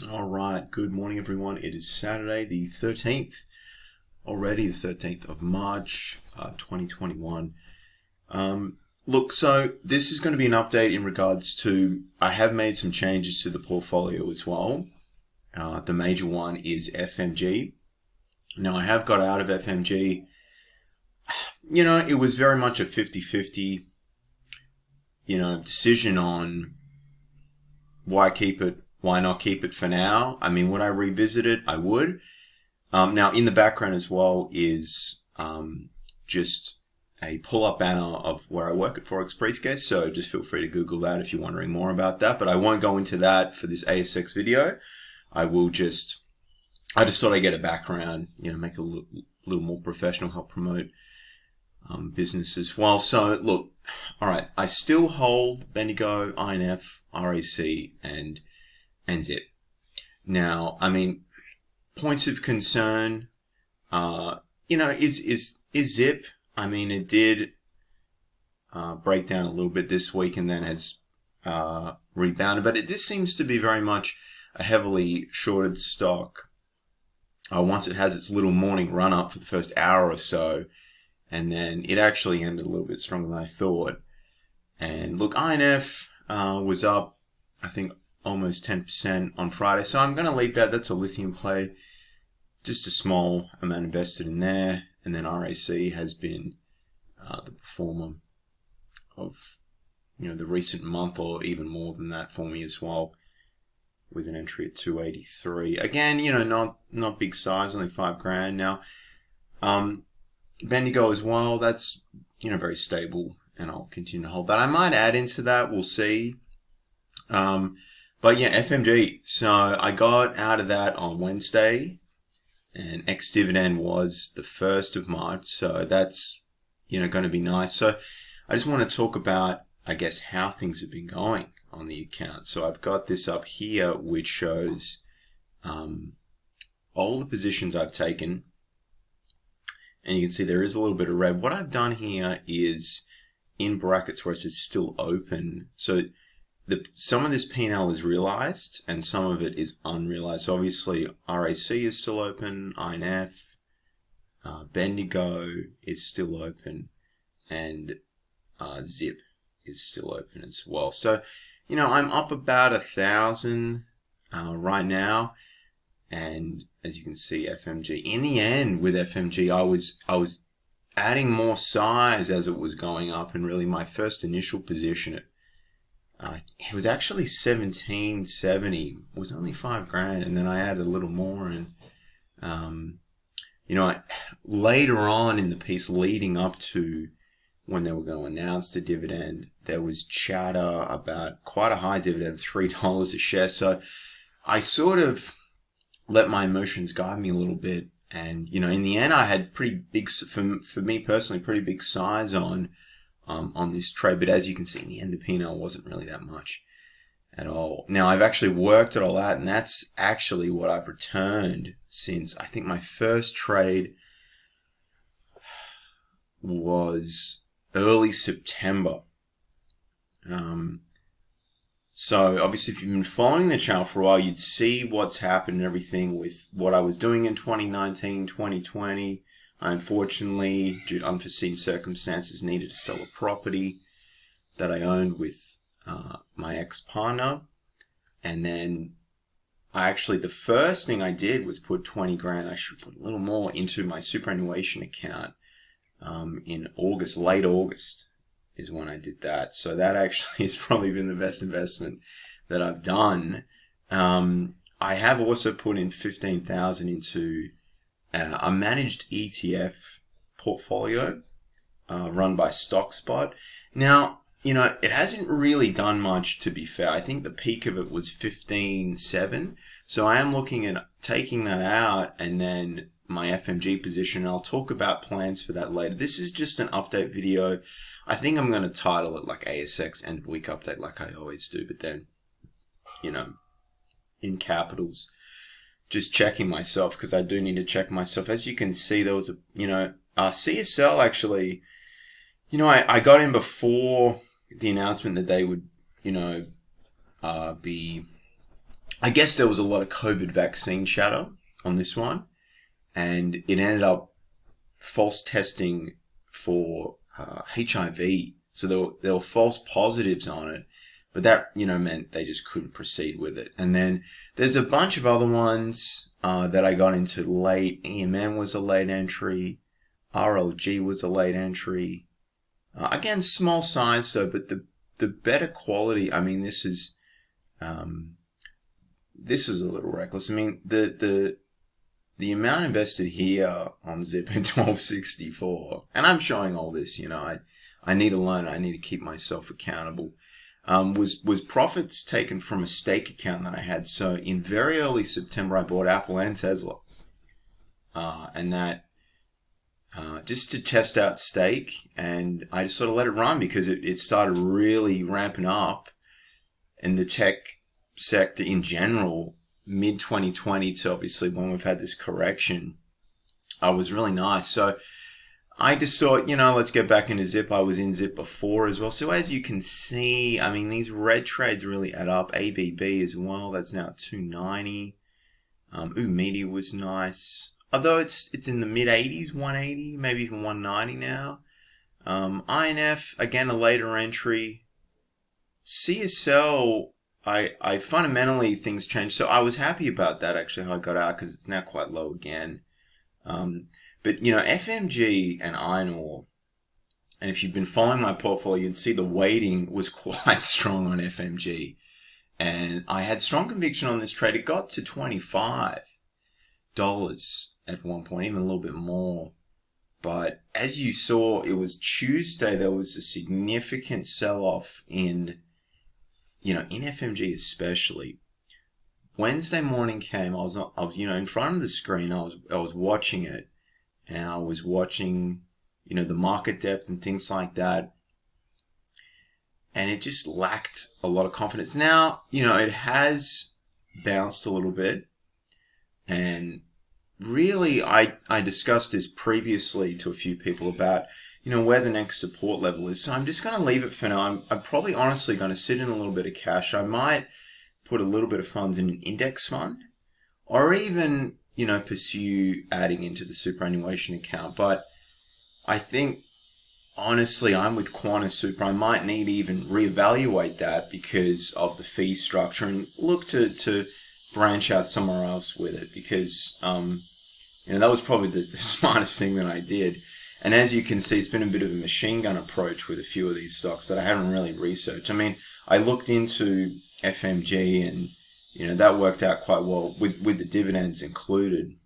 All right, good morning, everyone. It is Saturday, the 13th, already the 13th of March, 2021. Look, so this is going to be an update in regards to, I have made some changes to the portfolio as well. The major one is FMG. Now, I have got out of FMG. It was very much a 50-50, decision on why keep it, why not keep it for now. I mean, would I revisit it? I would. Now, in the background as well is just a pull-up banner of where I work at Forex Briefcase, so just feel free to Google that if you're wondering more about that. But I won't go into that for this ASX video. I just thought I'd get a background, make it a little more professional, help promote business as well. So, look, all right, I still hold Bendigo, INF, RAC, and ZIP. Now, I mean, points of concern, is ZIP. I mean, it did break down a little bit this week and then has rebounded, but this seems to be very much a heavily shorted stock. Once it has its little morning run up for the first hour or so, and then it actually ended a little bit stronger than I thought. And look, INF was up, I think, almost 10% on Friday. So I'm going to leave that. That's a lithium play. Just a small amount invested in there. And then RAC has been the performer of, the recent month, or even more than that for me as well, with an entry at 283. Again, not big size, only $5,000 now. Bendigo as well, that's, very stable, and I'll continue to hold that. I might add into that, we'll see. But yeah, FMG. So I got out of that on Wednesday, and ex-dividend was the 1st of March. So that's, going to be nice. So I just want to talk about, I guess, how things have been going on the account. So I've got this up here, which shows all the positions I've taken. And you can see there is a little bit of red. What I've done here is in brackets where it says still open. So some of this P&L is realized and some of it is unrealized. So obviously RAC is still open, INF, Bendigo is still open, and ZIP is still open as well. So, I'm up about 1,000 right now. And as you can see, FMG, in the end with FMG, I was adding more size as it was going up, and really my first initial position, it was actually 1770, it was only $5,000, and then I added a little more, and later on in the piece leading up to when they were going to announce the dividend, there was chatter about quite a high dividend of $3 a share. So I sort of let my emotions guide me a little bit, and in the end I had pretty big, for me personally, pretty big size on this trade. But as you can see, in the end the P&L wasn't really that much at all. Now I've actually worked it all out, and that's actually what I've returned since, I think my first trade was early September. So obviously if you've been following the channel for a while, you'd see what's happened and everything with what I was doing in 2019, 2020. I unfortunately, due to unforeseen circumstances, needed to sell a property that I owned with my ex-partner. And then the first thing I did was put $20,000, I should put a little more, into my superannuation account in August, late August. Is when I did that. So that actually has probably been the best investment that I've done. I have also put in 15,000 into a managed ETF portfolio run by StockSpot. Now, it hasn't really done much, to be fair. I think the peak of it was 15.7. So I am looking at taking that out and then my FMG position. I'll talk about plans for that later. This is just an update video. I think I'm going to title it like ASX end of week update, like I always do, but then, in capitals, just checking myself, because I do need to check myself. As you can see, there was CSL actually, I got in before the announcement that they would, be I guess there was a lot of COVID vaccine chatter on this one, and it ended up false testing for HIV. So there were false positives on it, but that, meant they just couldn't proceed with it. And then there's a bunch of other ones that I got into late. EMN was a late entry. RLG was a late entry. Again, small size though, but the better quality. I mean, this is a little reckless. I mean, the amount invested here on Zip in 1264, and I'm showing all this. I need to learn. I need to keep myself accountable. Was profits taken from a stake account that I had. So in very early September, I bought Apple and Tesla, and that just to test out stake, and I just sort of let it run because it started really ramping up in the tech sector in general. Mid 2020 to obviously when we've had this correction, was really nice. So I just thought, let's get back into Zip. I was in Zip before as well. So as you can see, I mean, these red trades really add up. ABB as well, that's now 290. Media was nice. Although it's in the mid 80s, 180, maybe even 190 now. INF, again, a later entry. CSL, I fundamentally, things changed. So I was happy about that, actually, how I got out, because it's now quite low again. But, FMG and iron ore, and if you've been following my portfolio, you'd see the weighting was quite strong on FMG. And I had strong conviction on this trade. It got to $25 at one point, even a little bit more. But as you saw, it was Tuesday, there was a significant sell-off in FMG especially. Wednesday morning came, I was in front of the screen, I was watching it. And I was watching, the market depth and things like that. And it just lacked a lot of confidence. Now, it has bounced a little bit. And really, I discussed this previously to a few people about, where the next support level is. So I'm just going to leave it for now. I'm probably honestly going to sit in a little bit of cash. I might put a little bit of funds in an index fund, or even pursue adding into the superannuation account. But I think, honestly, I'm with Qantas Super. I might need to even reevaluate that because of the fee structure and look to branch out somewhere else with it, because, that was probably the smartest thing that I did. And as you can see, it's been a bit of a machine gun approach with a few of these stocks that I haven't really researched. I mean, I looked into FMG and that worked out quite well with the dividends included.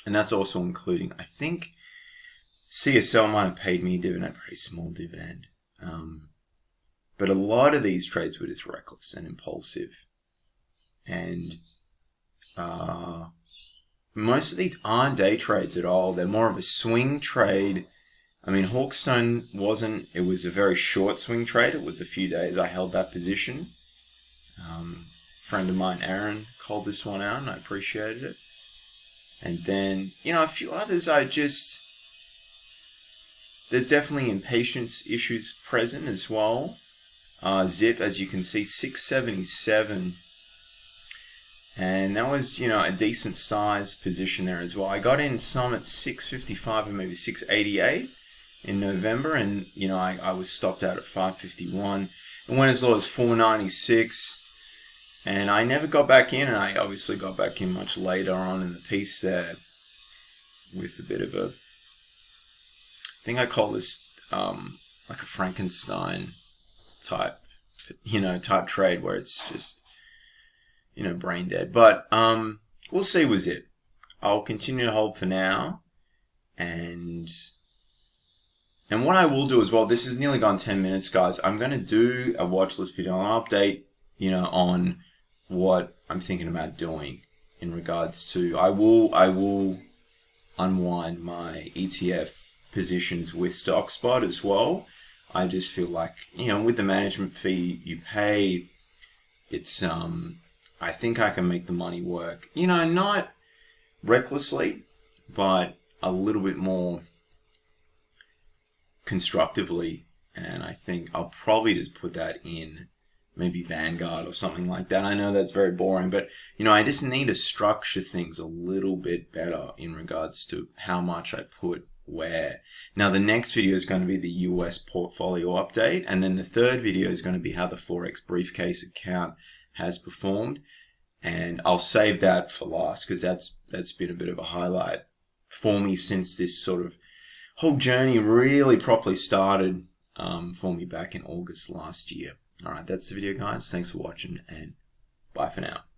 And that's also including, I think, CSL might have paid me a dividend, very small dividend. But a lot of these trades were just reckless and impulsive. And most of these aren't day trades at all. They're more of a swing trade. I mean, Hawkstone wasn't. It was a very short swing trade. It was a few days I held that position. Friend of mine, Aaron, called this one out, and I appreciated it. And then, a few others there's definitely impatience issues present as well. Zip, as you can see, 677. And that was, a decent size position there as well. I got in some at 655 and maybe 688 in November, and, I was stopped out at 551. It went as low as 496. And I never got back in, and I obviously got back in much later on in the piece there with a bit of a, I think I call this like a Frankenstein type trade where it's just, brain dead. But we'll see with it. I'll continue to hold for now. And what I will do as well, this has nearly gone 10 minutes, guys. I'm going to do a watch list video, an update, on what I'm thinking about doing in regards to, I will unwind my ETF positions with StockSpot as well. I just feel like, with the management fee you pay, it's, I think I can make the money work. Not recklessly, but a little bit more constructively. And I think I'll probably just put that in maybe Vanguard or something like that. I know that's very boring, but I just need to structure things a little bit better in regards to how much I put where. Now, the next video is going to be the US portfolio update, and then the third video is going to be how the Forex briefcase account has performed. And I'll save that for last because that's been a bit of a highlight for me since this sort of whole journey really properly started for me back in August last year. All right, that's the video, guys. Thanks for watching, and bye for now.